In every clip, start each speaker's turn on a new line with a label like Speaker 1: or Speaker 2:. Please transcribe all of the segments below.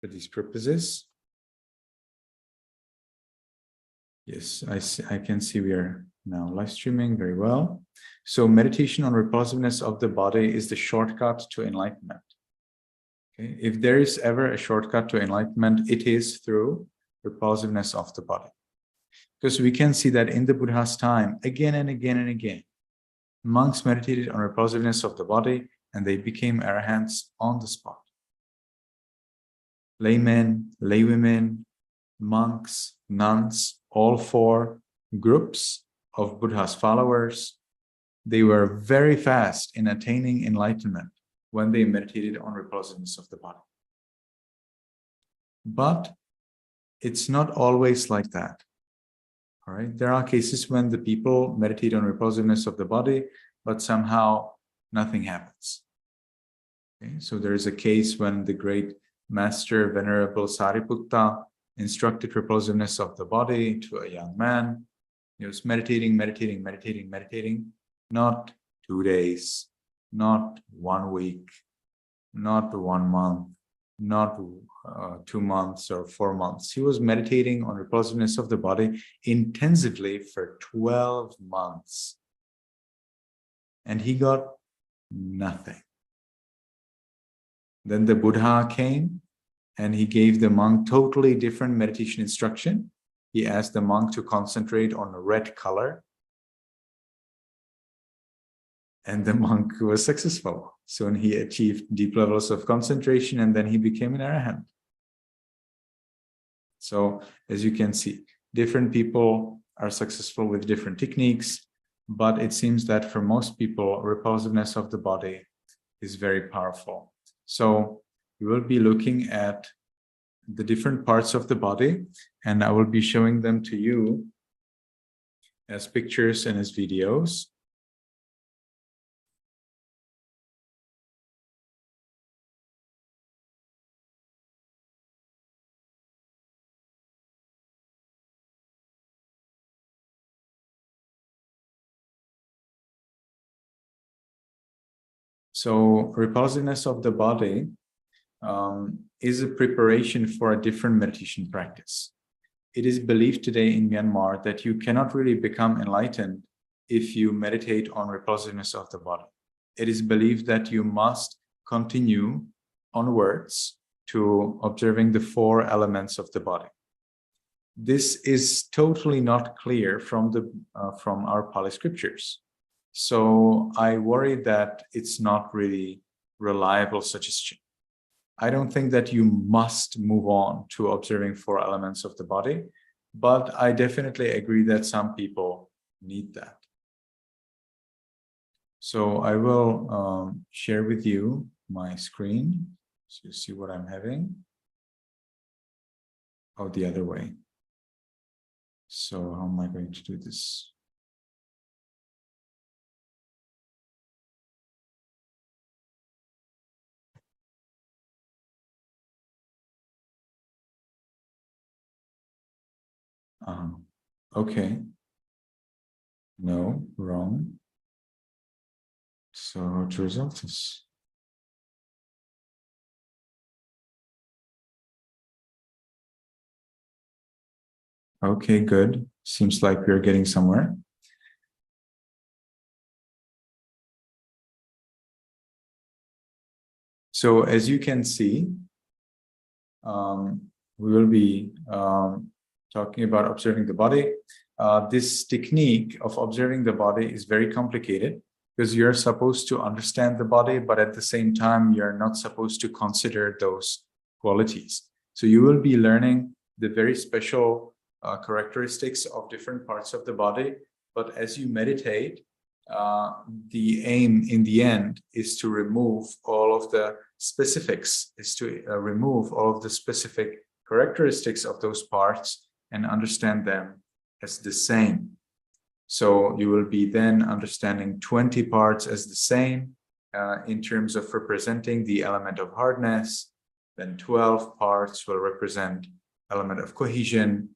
Speaker 1: for these purposes. Yes, I can see we are now live streaming very well. So meditation on repulsiveness of the body is the shortcut to enlightenment. Okay? If there is ever a shortcut to enlightenment, it is through repulsiveness of the body. Because we can see that in the Buddha's time, again and again and again, monks meditated on repulsiveness of the body and they became arahants on the spot. Laymen, laywomen, monks, nuns, all four groups of Buddha's followers, they were very fast in attaining enlightenment when they meditated on repulsiveness of the body. But it's not always like that. All right, there are cases when the people meditate on repulsiveness of the body, but somehow nothing happens. Okay? So there is a case when the great master Venerable Sariputta instructed repulsiveness of the body to a young man. He was meditating, not 2 days, not 1 week, not 1 month, not 2 months or 4 months. He was meditating on repulsiveness of the body intensively for 12 months. And he got nothing. Then the Buddha came and he gave the monk totally different meditation instruction. He asked the monk to concentrate on a red color. And the monk was successful. Soon he achieved deep levels of concentration and then he became an arahant. So as you can see, different people are successful with different techniques, but it seems that for most people, repulsiveness of the body is very powerful. So we will be looking at the different parts of the body, and I will be showing them to you as pictures and as videos. So repulsiveness of the body is a preparation for a different meditation practice. It is believed today in Myanmar that you cannot really become enlightened if you meditate on repulsiveness of the body. It is believed that you must continue onwards to observing the 4 elements of the body. This is totally not clear from our Pali scriptures. So I worry that it's not really reliable suggestion. I don't think that you must move on to observing 4 elements of the body, but I definitely agree that some people need that. So I will share with you my screen so you see what I'm having. Oh, the other way. So how am I going to do this? Okay. No, wrong. So how to resolve this? Okay, good. Seems like we're getting somewhere. So as you can see, we will be talking about observing the body. This technique of observing the body is very complicated because you're supposed to understand the body, but at the same time, you're not supposed to consider those qualities. So you will be learning the very special characteristics of different parts of the body. But as you meditate, the aim in the end is to remove all of the specifics, is to remove all of the specific characteristics of those parts and understand them as the same. So you will be then understanding 20 parts as the same in terms of representing the element of hardness. Then 12 parts will represent element of cohesion,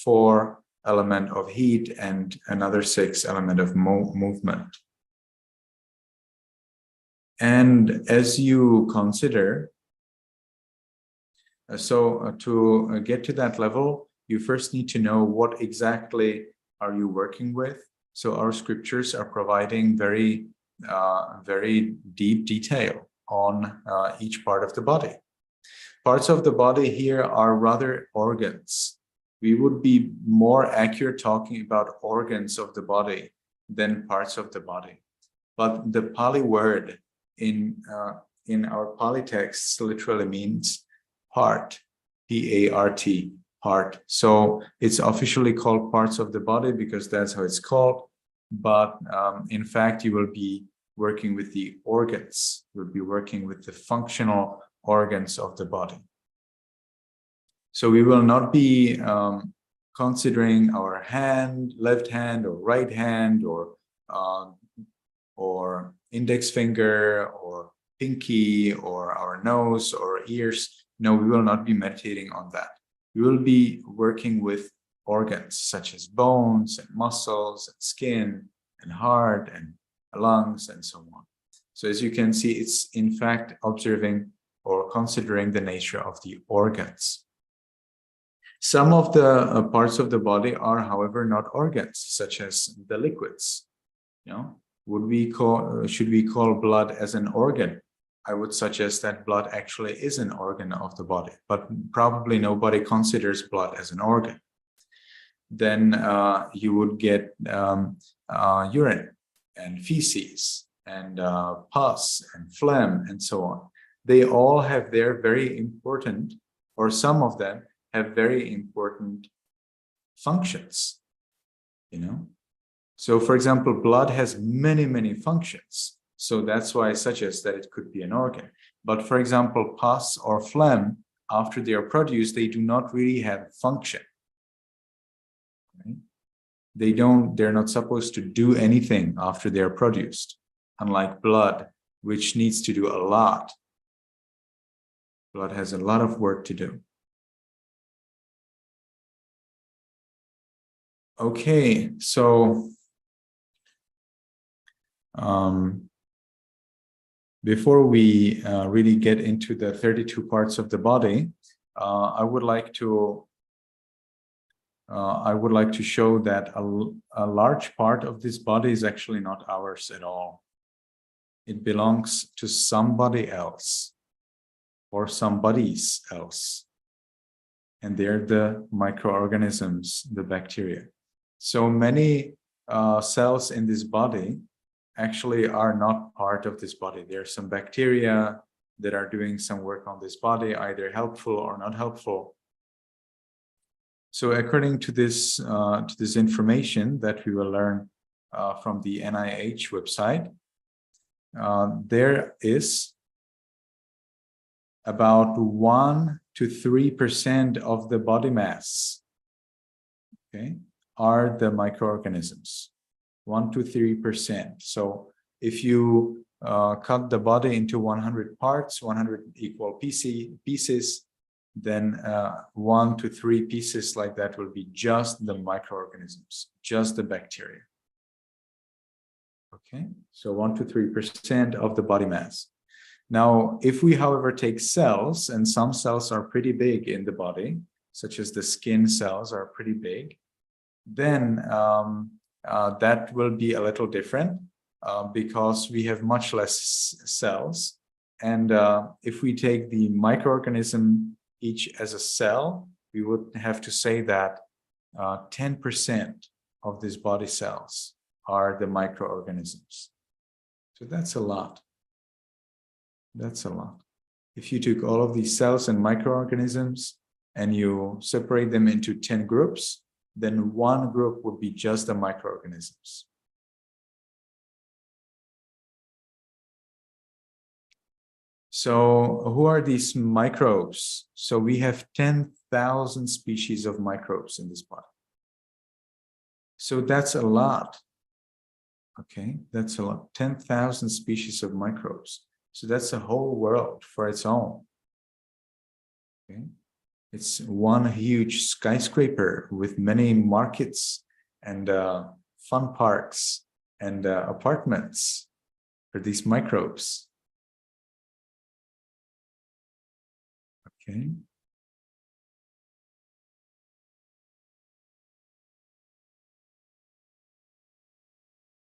Speaker 1: 4 element of heat, and another 6 element of movement. And as you consider To get to that level, you first need to know what exactly are you working with. So our scriptures are providing very deep detail on each part of the body. Parts of the body here are rather organs. We would be more accurate talking about organs of the body than parts of the body. But the Pali word in our Pali texts literally means part, P-A-R-T, part. So it's officially called parts of the body because that's how it's called. But in fact, you will be working with the organs. You'll be working with the functional organs of the body. So we will not be considering our hand, left hand or right hand or index finger or pinky or our nose or ears. No, we will not be meditating on that. We will be working with organs such as bones and muscles and skin and heart and lungs and so on. So as you can see, it's in fact observing or considering the nature of the organs. Some of the parts of the body are, however, not organs, such as the liquids. You know, should we call blood as an organ? I would suggest that blood actually is an organ of the body, but probably nobody considers blood as an organ. Then you would get urine and feces and pus and phlegm and so on. They all have their very important, or some of them have very important functions, you know. So for example, blood has many functions. So that's why I suggest that it could be an organ. But for example, pus or phlegm, after they are produced, they do not really have function. Right? They're not supposed to do anything after they are produced, unlike blood, which needs to do a lot. Blood has a lot of work to do. Okay, so before we really get into the 32 parts of the body, I would like to show that a large part of this body is actually not ours at all. It belongs to somebody else or somebody's else. And they're the microorganisms, the bacteria. So many cells in this body actually are not part of this body. There are some bacteria that are doing some work on this body, either helpful or not helpful. So according to this information that we will learn from the NIH website, there is about 1 to 3% of the body mass, okay, are the microorganisms. 1 to 3%. So if you cut the body into 100 parts, 100 equal pieces, then 1 to 3 pieces like that will be just the microorganisms, just the bacteria. Okay, so 1 to 3% of the body mass. Now, if we, however, take cells, and some cells are pretty big in the body, such as the skin cells are pretty big, then that will be a little different because we have much less cells. And if we take the microorganism each as a cell, we would have to say that 10% of these body cells are the microorganisms. So that's a lot. That's a lot. If you took all of these cells and microorganisms and you separate them into 10 groups, then one group would be just the microorganisms. So who are these microbes? So we have 10,000 species of microbes in this body. So that's a lot. Okay, that's a lot. 10,000 species of microbes. So that's a whole world for its own. Okay. It's one huge skyscraper with many markets and fun parks and apartments for these microbes. Okay.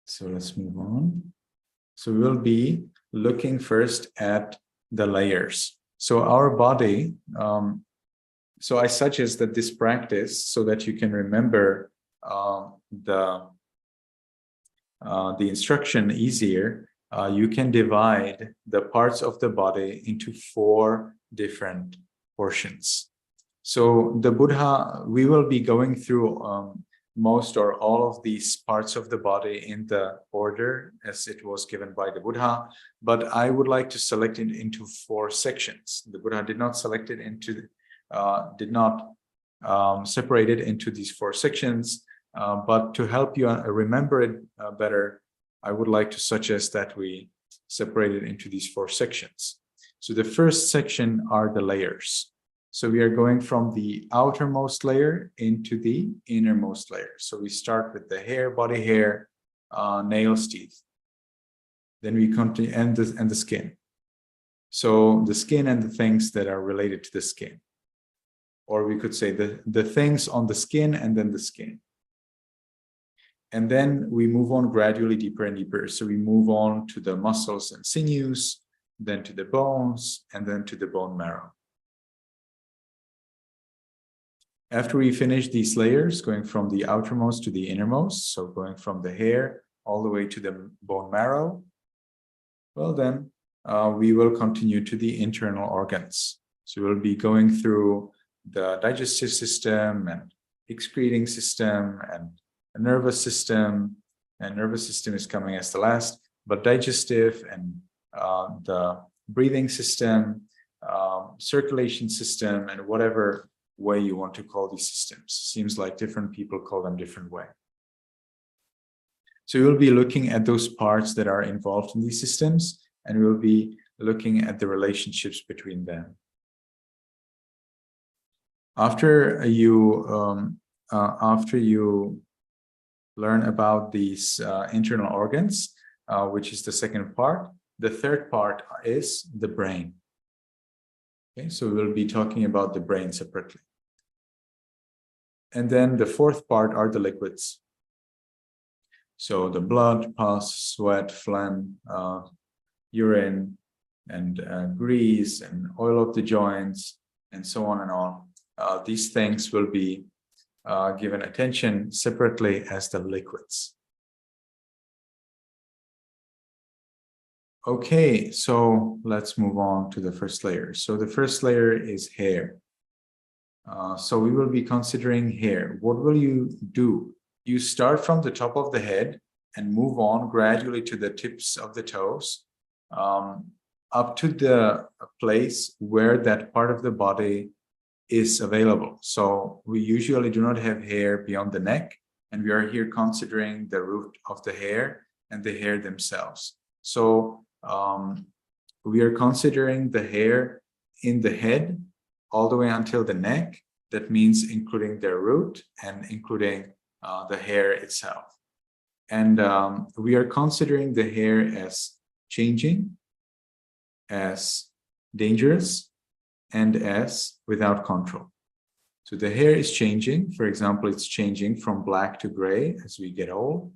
Speaker 1: So let's move on. So we will be looking first at the layers. So our body, so I suggest that this practice, so that you can remember the instruction easier, you can divide the parts of the body into 4 different portions. So the Buddha, we will be going through most or all of these parts of the body in the order as it was given by the Buddha, but I would like to select it into 4 sections. The Buddha did not select it into, separate it into these 4 sections, but to help you remember it better, I would like to suggest that we separate it into these 4 sections. So the first section are the layers. So we are going from the outermost layer into the innermost layer. So we start with the hair, body hair, nails, teeth. Then we continue, and the skin. So the skin and the things that are related to the skin. Or we could say the things on the skin and then the skin. And then we move on gradually deeper and deeper. So we move on to the muscles and sinews, then to the bones, and then to the bone marrow. After we finish these layers, going from the outermost to the innermost, so going from the hair all the way to the bone marrow, well then, we will continue to the internal organs. So we'll be going through the digestive system and excreting system and a nervous system, and nervous system is coming as the last, but digestive and the breathing system, circulation system, and whatever way you want to call these systems. Seems like different people call them different way. So we'll be looking at those parts that are involved in these systems, and we'll be looking at the relationships between them. After you learn about these internal organs, which is the second part, the third part is the brain. Okay, so we'll be talking about the brain separately. And then the fourth part are the liquids. So the blood, pus, sweat, phlegm, urine, and grease, and oil of the joints, and so on and on. These things will be given attention separately as the liquids. Okay, so let's move on to the first layer. So the first layer is hair. So we will be considering hair. What will you do? You start from the top of the head and move on gradually to the tips of the toes, up to the place where that part of the body is available. So we usually do not have hair beyond the neck, and we are here considering the root of the hair and the hair themselves. So we are considering the hair in the head all the way until the neck. That means including the root and including the hair itself. And we are considering the hair as changing, as dangerous, and as without control. So the hair is changing. For example, it's changing from black to gray as we get old.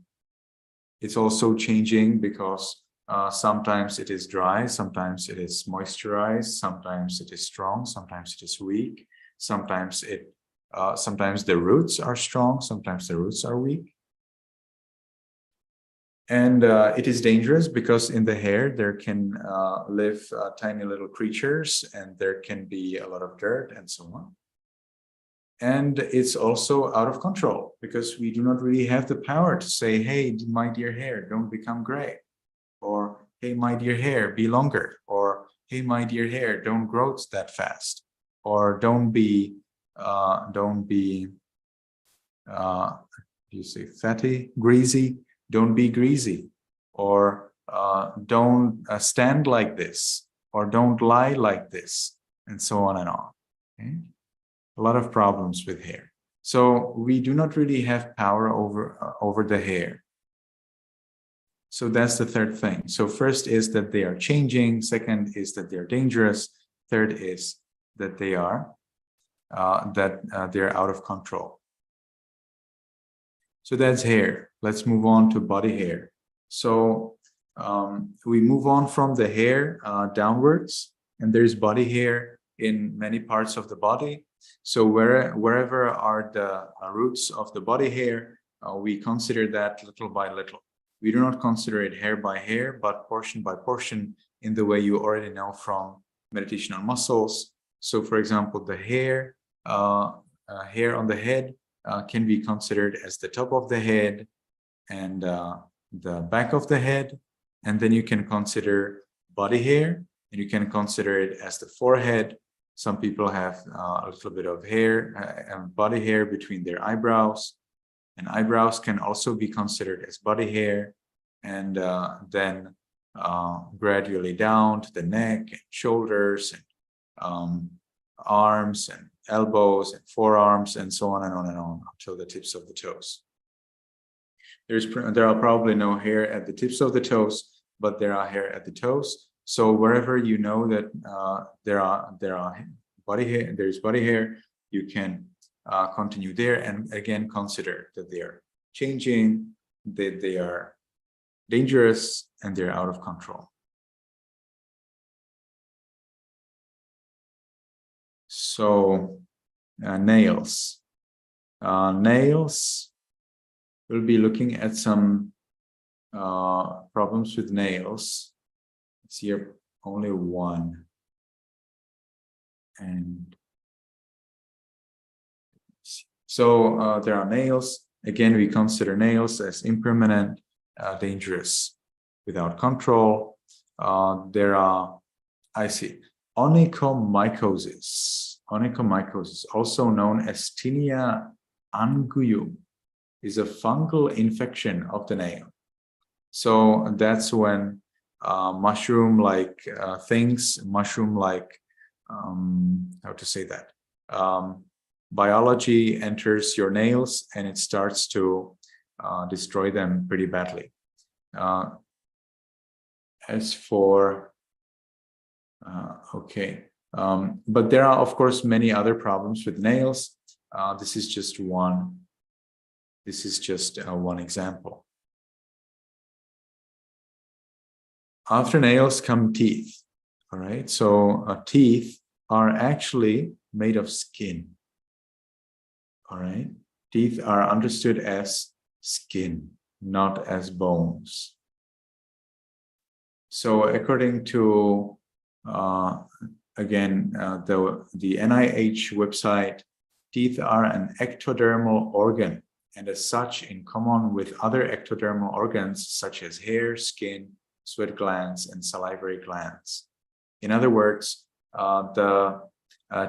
Speaker 1: It's also changing because sometimes it is dry, sometimes it is moisturized, sometimes it is strong, sometimes it is weak, sometimes the roots are strong, sometimes the roots are weak. And it is dangerous because in the hair there can live tiny little creatures, and there can be a lot of dirt and so on. And it's also out of control because we do not really have the power to say, hey, my dear hair, don't become gray. Or, hey, my dear hair, be longer. Or, hey, my dear hair, don't grow that fast. Or don't be you say fatty, greasy? Don't be greasy. Or don't stand like this. Or don't lie like this. And so on and on. Okay? A lot of problems with hair. So we do not really have power over the hair. So that's the third thing. So first is that they are changing. Second is that they're dangerous. Third is that they are they're out of control. So that's hair. Let's move on to body hair. So we move on from the hair downwards, and there's body hair in many parts of the body. So wherever are the roots of the body hair, we consider that little by little. We do not consider it hair by hair, but portion by portion, in the way you already know from meditation on muscles. So, for example, the hair on the head can be considered as the top of the head and the back of the head, and then you can consider body hair, and you can consider it as the forehead. Some people have a little bit of hair and body hair between their eyebrows, and eyebrows can also be considered as body hair, and then gradually down to the neck and shoulders and arms and elbows and forearms and so on and on and on until the tips of the toes. There are probably no hair at the tips of the toes, but there are hair at the toes. So wherever you know that there are body hair, there's body hair, you can continue there, and again consider that they are changing, that they are dangerous, and they're out of control. So nails. Nails, we'll be looking at some problems with nails. It's here only one. And so there are nails. Again, we consider nails as impermanent, dangerous, without control. There are, I see, onychomycosis. Onychomycosis, also known as tinea anguyum, is a fungal infection of the nail. So that's when mushroom-like things, mushroom-like, how to say that, biology enters your nails and it starts to destroy them pretty badly. As for, but there are, of course, many other problems with nails. This is just one. This is just one example. After nails come teeth. All right. So teeth are actually made of skin. All right. Teeth are understood as skin, not as bones. So according to again the NIH website, teeth are an ectodermal organ, and as such, in common with other ectodermal organs such as hair, skin, sweat glands, and salivary glands. In other words, the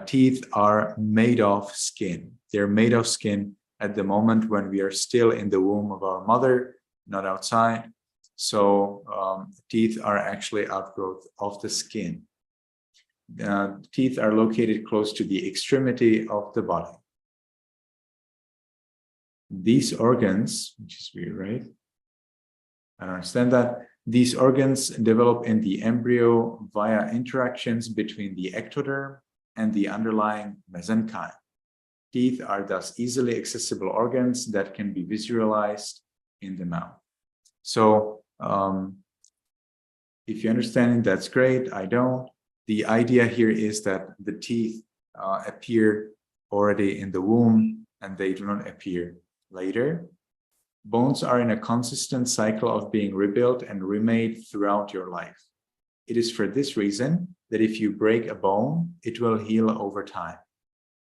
Speaker 1: teeth are made of skin. They're made of skin at the moment when we are still in the womb of our mother, not outside. So teeth are actually outgrowth of the skin. Teeth are located close to the extremity of the body. These organs, which is weird, right? I don't understand that. These organs develop in the embryo via interactions between the ectoderm and the underlying mesenchyme. Teeth are thus easily accessible organs that can be visualized in the mouth. So if you understand, that's great. I don't. The idea here is that the teeth appear already in the womb and they do not appear later. Bones are in a consistent cycle of being rebuilt and remade throughout your life. It is for this reason that if you break a bone, it will heal over time.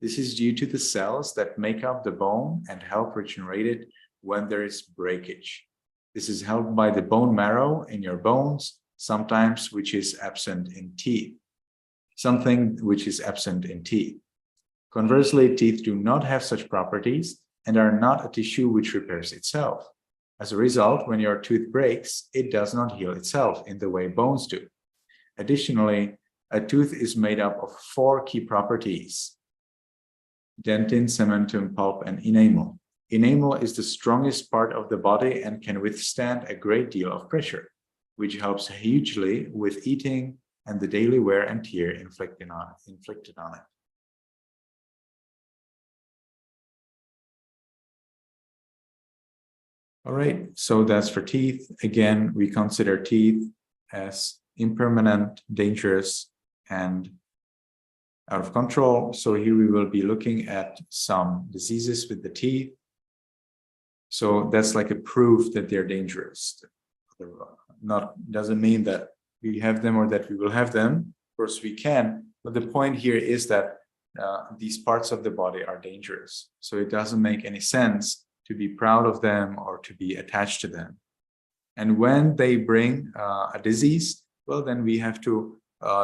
Speaker 1: This is due to the cells that make up the bone and help regenerate it when there is breakage. This is helped by the bone marrow in your bones, sometimes which is absent in teeth. Something which is absent in teeth. Conversely, teeth do not have such properties and are not a tissue which repairs itself. As a result, when your tooth breaks, it does not heal itself in the way bones do. Additionally, a tooth is made up of 4 key properties: dentin, cementum, pulp, and enamel. Enamel is the strongest part of the body and can withstand a great deal of pressure, which helps hugely with eating and the daily wear and tear inflicted on it. All right, so that's for teeth. Again, we consider teeth as impermanent, dangerous, and out of control. So here we will be looking at some diseases with the teeth. So that's like a proof that they're dangerous. Not doesn't mean that we have them or that we will have them. Of course, we can. But the point here is that these parts of the body are dangerous. So it doesn't make any sense to be proud of them or to be attached to them. And when they bring a disease, well, then we have to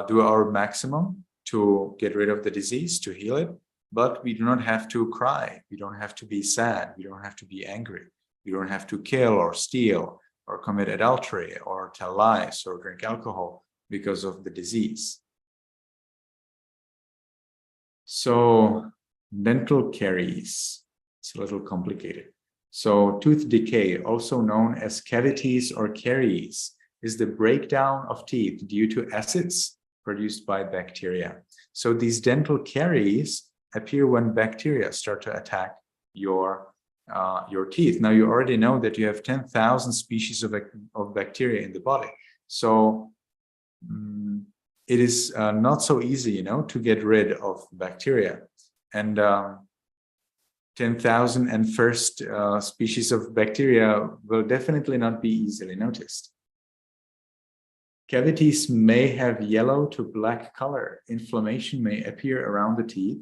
Speaker 1: do our maximum to get rid of the disease, to heal it. But we do not have to cry. We don't have to be sad. We don't have to be angry. We don't have to kill or steal or commit adultery or tell lies or drink alcohol because of the disease. So dental caries, it's a little complicated. So tooth decay, also known as cavities or caries, is the breakdown of teeth due to acids produced by bacteria. So these dental caries appear when bacteria start to attack your teeth. Now you already know that you have 10,000 species of bacteria in the body. So it is not so easy, to get rid of bacteria. And 10,001st species of bacteria will definitely not be easily noticed. Cavities may have yellow to black color. Inflammation may appear around the teeth.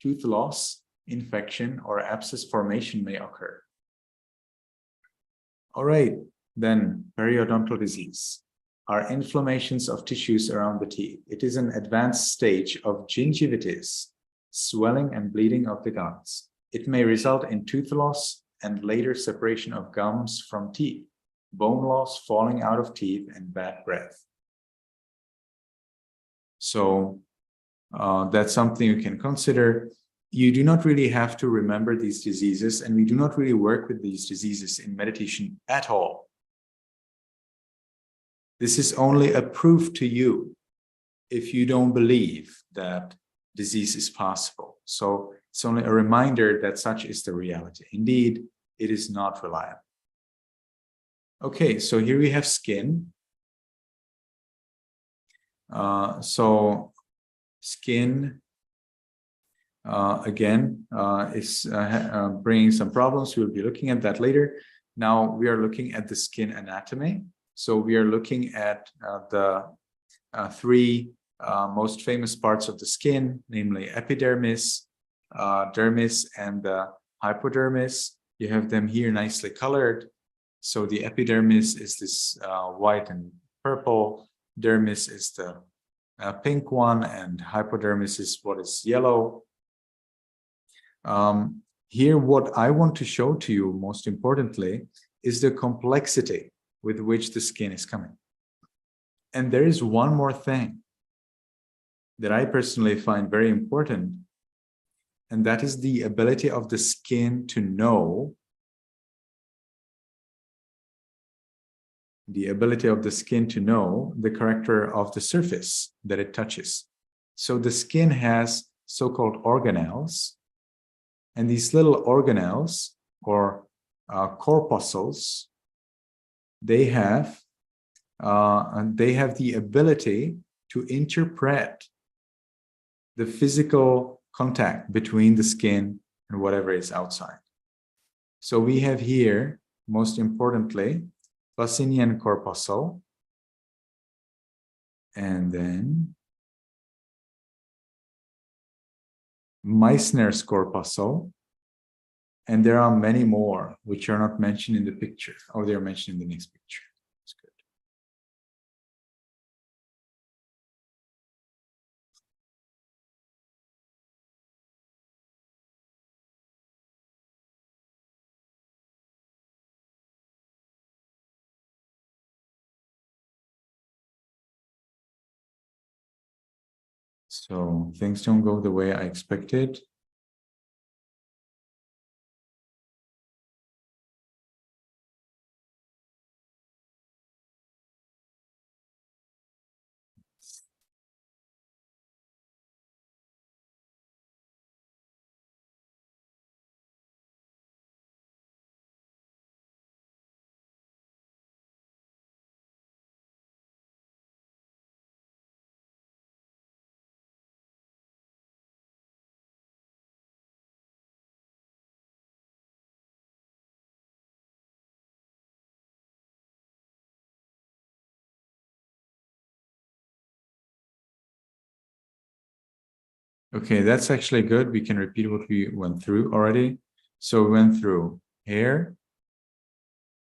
Speaker 1: Tooth loss, infection, or abscess formation may occur. All right, then periodontal disease are inflammations of tissues around the teeth. It is an advanced stage of gingivitis, swelling and bleeding of the gums. It may result in tooth loss and later separation of gums from teeth, bone loss, falling out of teeth, and bad breath. So that's something you can consider. You do not really have to remember these diseases, and we do not really work with these diseases in meditation at all. This is only a proof to you if you don't believe that disease is possible. So it's only a reminder that such is the reality. Indeed, it is not reliable. Okay, so here we have skin. So skin, again, is bringing some problems. We'll be looking at that later. Now we are looking at the skin anatomy. So we are looking at the three most famous parts of the skin, namely epidermis, dermis, and the hypodermis. You have them here nicely colored. So the epidermis is this white and purple. Dermis is the pink one, and hypodermis is what is yellow. Here, what I want to show to you, most importantly, is the complexity with which the skin is coming. And there is one more thing that I personally find very important, and that is the ability of the skin to know the character of the surface that it touches. So the skin has so-called organelles, and these little organelles, or corpuscles, they have the ability to interpret the physical contact between the skin and whatever is outside. So we have here, most importantly, Pacinian corpuscle, and then Meissner's corpuscle, and there are many more which are not mentioned in the picture, or they are mentioned in the next picture. That's good. So things don't go the way I expected. Okay, that's actually good. We can repeat what we went through already. So we went through hair,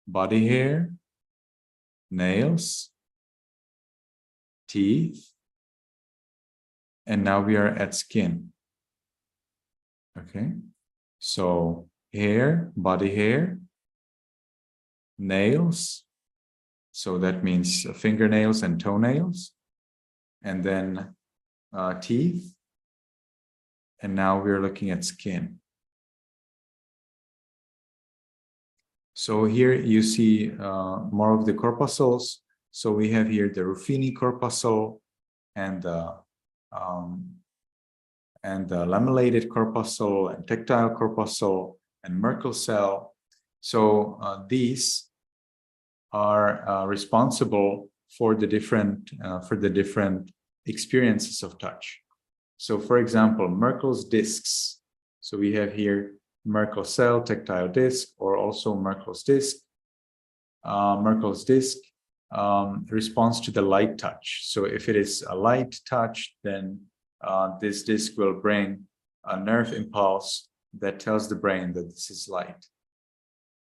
Speaker 1: body hair, nails, teeth, and now we are at skin. Okay, so hair, body hair, nails, so that means fingernails and toenails, and then teeth, and now we're looking at skin. So here you see more of the corpuscles. So we have here the Ruffini corpuscle and the lamellated corpuscle and tactile corpuscle and Merkel cell. So these are responsible for the different experiences of touch. So, for example, Merkel's discs. So we have here Merkel cell, tactile disc, or also Merkel's disc. Merkel's disc responds to the light touch. So if it is a light touch, then this disc will bring a nerve impulse that tells the brain that this is light.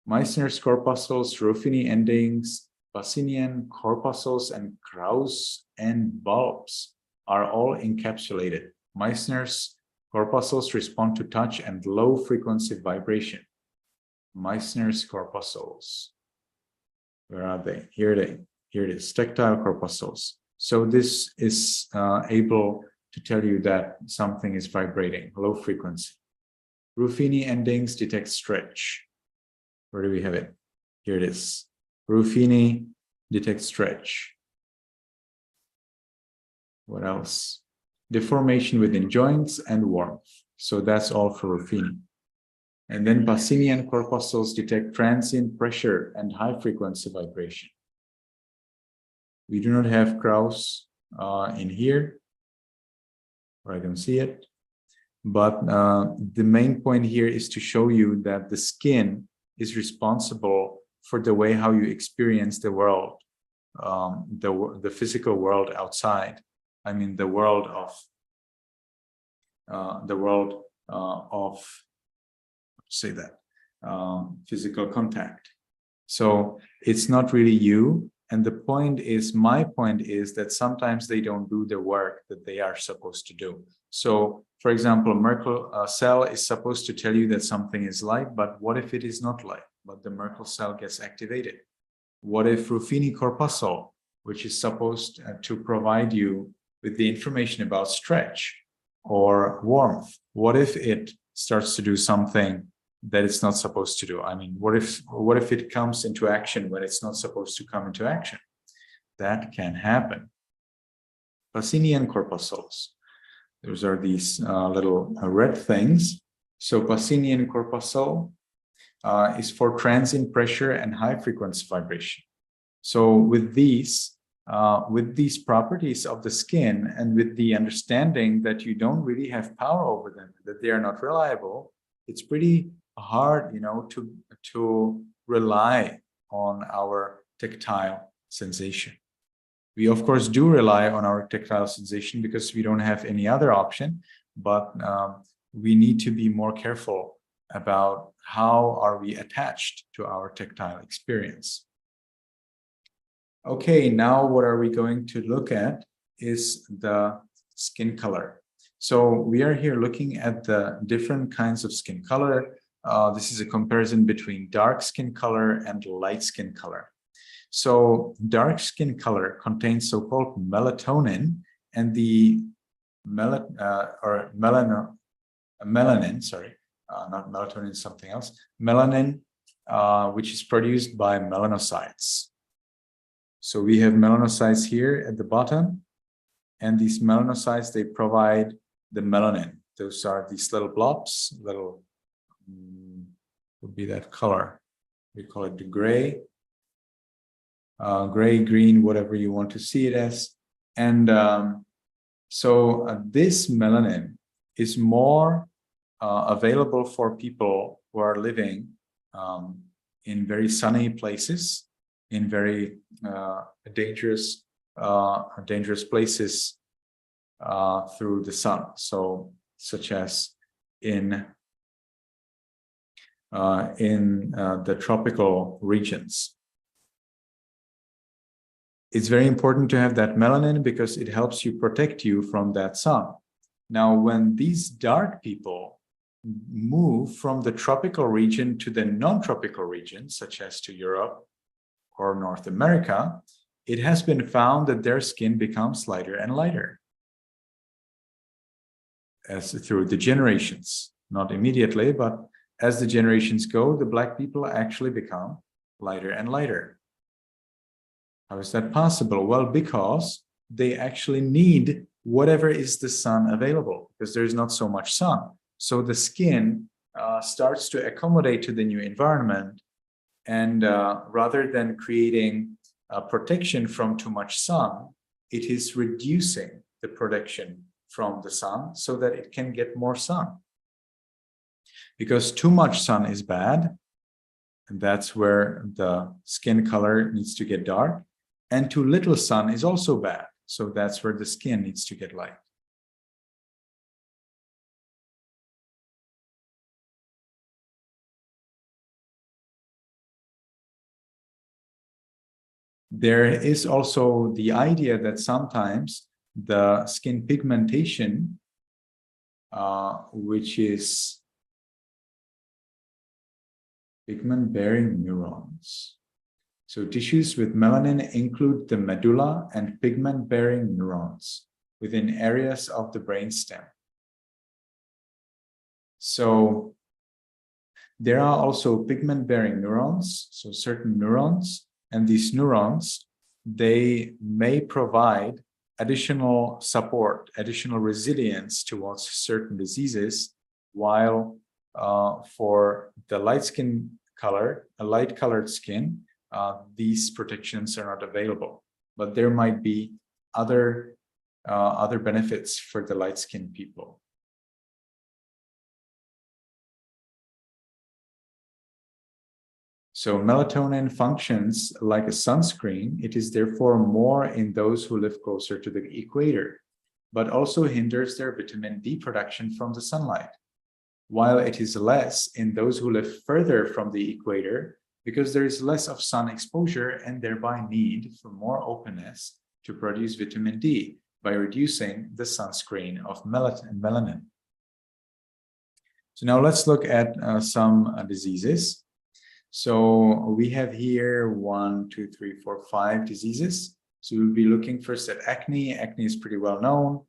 Speaker 1: Meissner's corpuscles, Ruffini endings, Pacinian corpuscles, and Krauss and bulbs are all encapsulated. Meissner's corpuscles respond to touch and low frequency vibration. Meissner's corpuscles. Where are they? Here it is, tactile corpuscles. So this is able to tell you that something is vibrating, low frequency. Ruffini endings detect stretch. Where do we have it? Here it is. Ruffini detects stretch. What else? Deformation within joints and warmth. So that's all for Ruffini. And then Pacinian corpuscles detect transient pressure and high frequency vibration. We do not have Krauss in here, or I don't see it. But the main point here is to show you that the skin is responsible for the way how you experience the world, the physical world outside. I mean, the world of physical contact. So it's not really you. And my point is that sometimes they don't do the work that they are supposed to do. So, for example, Merkel cell is supposed to tell you that something is light, but what if it is not light, but the Merkel cell gets activated? What if Ruffini corpuscle, which is supposed to provide you with the information about stretch or warmth, what if it starts to do something that it's not supposed to do? I mean, what if it comes into action when it's not supposed to come into action? That can happen. Pacinian corpuscles. Those are these little red things. So Pacinian corpuscle is for transient pressure and high frequency vibration. So with these properties of the skin and with the understanding that you don't really have power over them, that they are not reliable, it's pretty hard, to rely on our tactile sensation. We, of course, do rely on our tactile sensation because we don't have any other option, but we need to be more careful about how are we attached to our tactile experience. Okay, now what are we going to look at is the skin color. So we are here looking at the different kinds of skin color. This is a comparison between dark skin color and light skin color. So dark skin color contains so-called melatonin, and the melanin, not melatonin, something else, melanin, which is produced by melanocytes. So we have melanocytes here at the bottom, and these melanocytes, they provide the melanin. Those are these little blobs, would be that color. We call it the gray, green, whatever you want to see it as. And this melanin is more available for people who are living in very sunny places, in very dangerous places through the sun. So such as in the tropical regions. It's very important to have that melanin because it helps you protect you from that sun. Now, when these dark people move from the tropical region to the non-tropical region, such as to Europe or North America, it has been found that their skin becomes lighter and lighter as through the generations, not immediately, but as the generations go, the black people actually become lighter and lighter. How is that possible? Well, because they actually need whatever is the sun available, because there's not so much sun. So the skin starts to accommodate to the new environment, and rather than creating protection from too much sun, it is reducing the protection from the sun so that it can get more sun. Because too much sun is bad, and that's where the skin color needs to get dark, and too little sun is also bad, so that's where the skin needs to get light. There is also the idea that sometimes the skin pigmentation, which is pigment-bearing neurons. So tissues with melanin include the medulla and pigment-bearing neurons within areas of the brainstem. So there are also pigment-bearing neurons, so certain neurons, and these neurons, they may provide additional support, additional resilience towards certain diseases, while for the light skin color, a light-colored skin, these protections are not available. But there might be other benefits for the light-skinned people. So melatonin functions like a sunscreen. It is therefore more in those who live closer to the equator, but also hinders their vitamin D production from the sunlight, while it is less in those who live further from the equator because there is less of sun exposure and thereby need for more openness to produce vitamin D by reducing the sunscreen of melanin. So now let's look at some diseases. So we have here 1, 2, 3, 4, 5 diseases. So we'll be looking first at acne. Acne is pretty well known.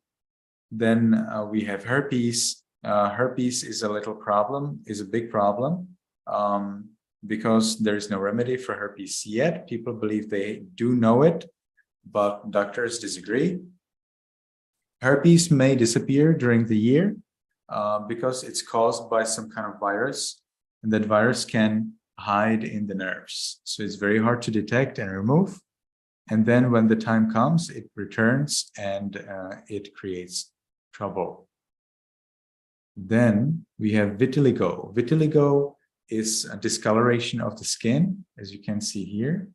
Speaker 1: Then we have herpes. Herpes is a little problem, is a big problem, because there is no remedy for herpes yet. People believe they do know it, but doctors disagree. Herpes may disappear during the year because it's caused by some kind of virus, and that virus can hide in the nerves. So it's very hard to detect and remove. And then when the time comes, it returns and it creates trouble. Then we have vitiligo. Vitiligo is a discoloration of the skin, as you can see here.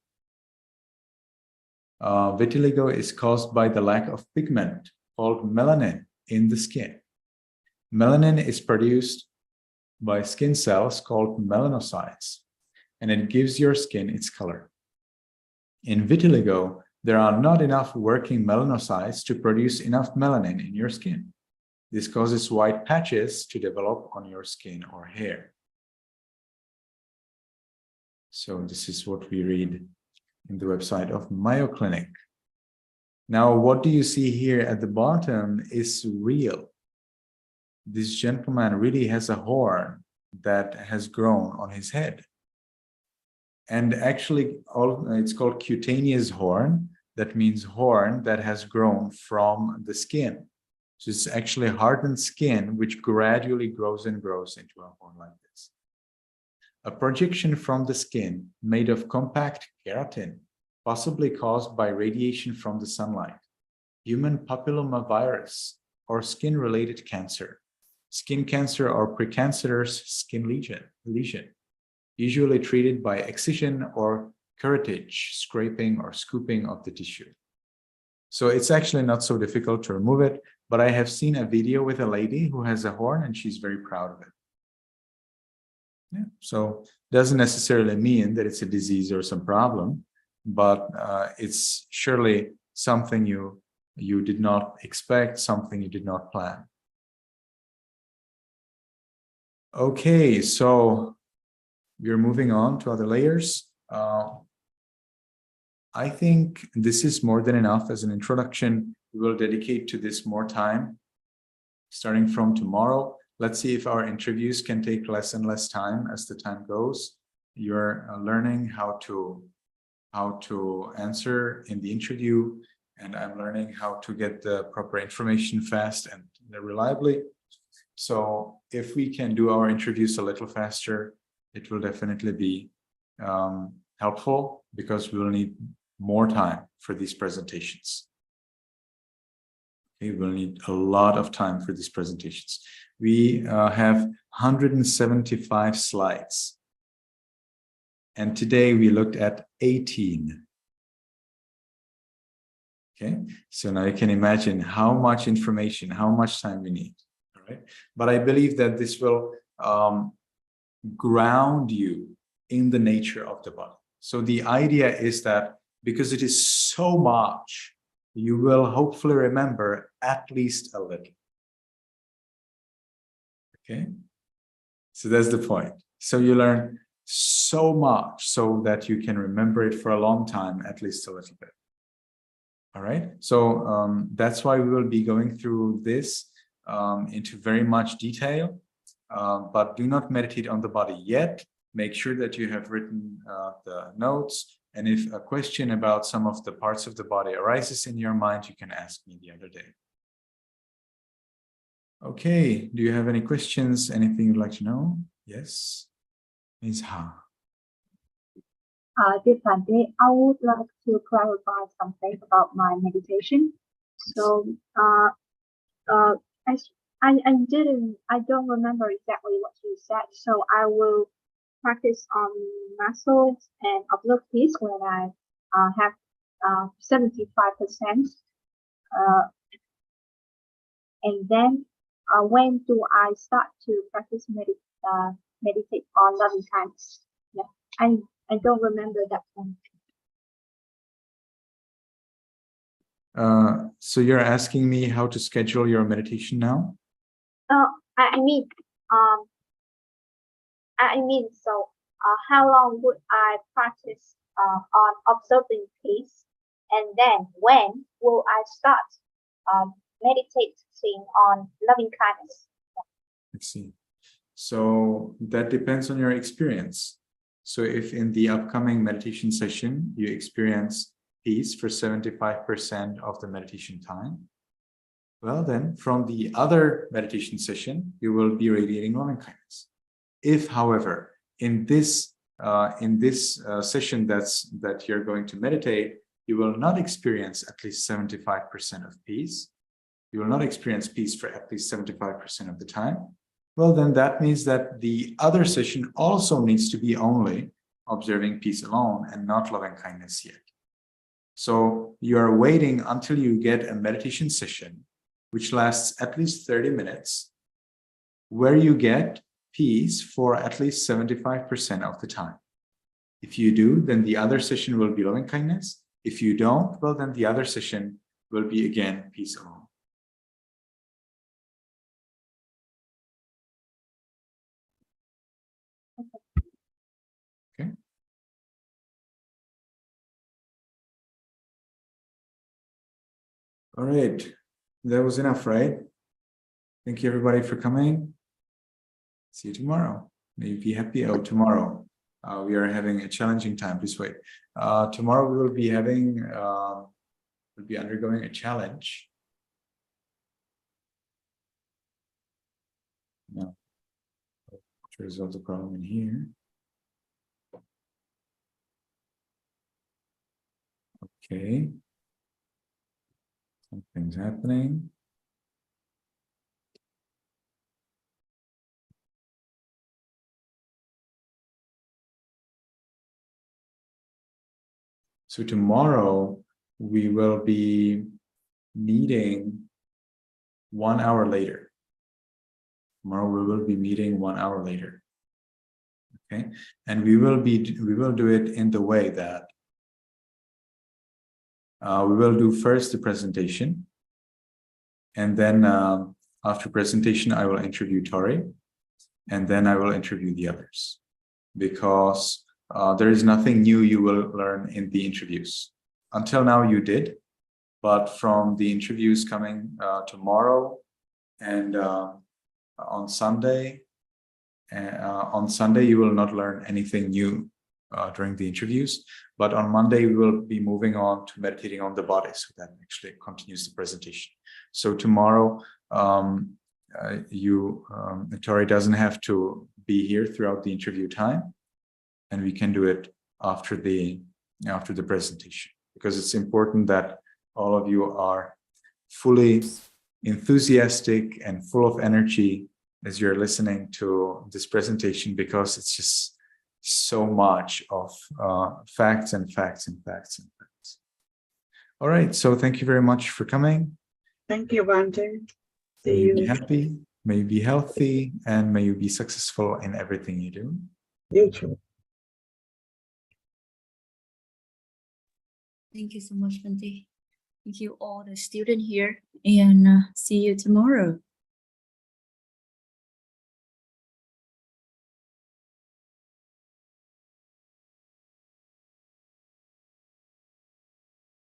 Speaker 1: Vitiligo is caused by the lack of pigment called melanin in the skin. Melanin is produced by skin cells called melanocytes, and it gives your skin its color. In vitiligo, there are not enough working melanocytes to produce enough melanin in your skin. This causes white patches to develop on your skin or hair. So this is what we read in the website of Mayo Clinic. Now, what do you see here at the bottom is real. This gentleman really has a horn that has grown on his head. And actually, it's called cutaneous horn. That means horn that has grown from the skin. So it's actually hardened skin, which gradually grows and grows into a horn like this. A projection from the skin made of compact keratin, possibly caused by radiation from the sunlight, human papillomavirus, or skin-related cancer. Skin cancer or precancerous skin lesion, usually treated by excision or curettage, scraping or scooping of the tissue. So it's actually not so difficult to remove it. but I have seen a video with a lady who has a horn and she's very proud of it. Yeah. So doesn't necessarily mean that it's a disease or some problem, but it's surely something you did not expect, something you did not plan. Okay, so we're moving on to other layers. I think this is more than enough as an introduction. We will dedicate to this more time starting from tomorrow. Let's see if our interviews can take less and less time as the time goes. You're learning how to answer in the interview, and I'm learning how to get the proper information fast and reliably. So if we can do our interviews a little faster, it will definitely be helpful, because we will need more time for these presentations. Okay, we'll need a lot of time for these presentations. We have 175 slides. And today we looked at 18. Okay, so now you can imagine how much information, how much time we need. All right, but I believe that this will ground you in the nature of the body. So the idea is that because it is so much, you will hopefully remember at least a little. Okay, so that's the point. So you learn so much so that you can remember it for a long time, at least a little bit. All right, so that's why we will be going through this into very much detail, but do not meditate on the body yet. Make sure that you have written the notes, and if a question about some of the parts of the body arises in your mind, you can ask me the other day. Okay, do you have any questions? Anything you'd like to know? Yes, Ms. Ha.
Speaker 2: Dear Bhante, I would like to clarify something about my meditation. So, I don't remember exactly what you said. So I will practice on muscles and observe peace when I have 75%, and then when do I start to practice meditate on loving kindness? Yeah, I don't remember that one.
Speaker 1: So you're asking me how to schedule your meditation now?
Speaker 2: How long would I practice on observing peace, and then when will I start meditating on loving kindness?
Speaker 1: I see. So that depends on your experience. So if in the upcoming meditation session you experience peace for 75% of the meditation time, well then from the other meditation session you will be radiating loving kindness. If, however, in this session that you're going to meditate, you will not experience at least 75% of peace, you will not experience peace for at least 75% of the time, well, then that means that the other session also needs to be only observing peace alone and not loving kindness yet. So you are waiting until you get a meditation session, which lasts at least 30 minutes, where you get peace for at least 75% of the time. If you do, then the other session will be loving kindness. If you don't, well, then the other session will be again peace alone. Okay. All right. That was enough, right? Thank you, everybody, for coming. See you tomorrow. May you be happy. Oh, tomorrow. We are having a challenging time. Please wait. Tomorrow we will be having, we'll be undergoing a challenge. No. To resolve the problem in here. Okay. Something's happening. So tomorrow we will be meeting 1 hour later. Tomorrow we will be meeting 1 hour later. Okay, and we will do it in the way that we will do first the presentation, and then after presentation I will interview Tori, and then I will interview the others, because there is nothing new you will learn in the interviews. Until now you did, but from the interviews coming tomorrow and on Sunday you will not learn anything new during the interviews, but on Monday we will be moving on to meditating on the body, so that actually continues the presentation. So tomorrow Tori doesn't have to be here throughout the interview time, and we can do it after the presentation, because it's important that all of you are fully enthusiastic and full of energy as you're listening to this presentation, because it's just so much of facts and facts and facts and facts. All right, so thank you very much for coming.
Speaker 3: Thank you, Bante.
Speaker 1: May you be happy, may you be healthy, and may you be successful in everything you do.
Speaker 3: You too.
Speaker 4: Thank you so much, Bante. Thank you all the students here, and see you tomorrow.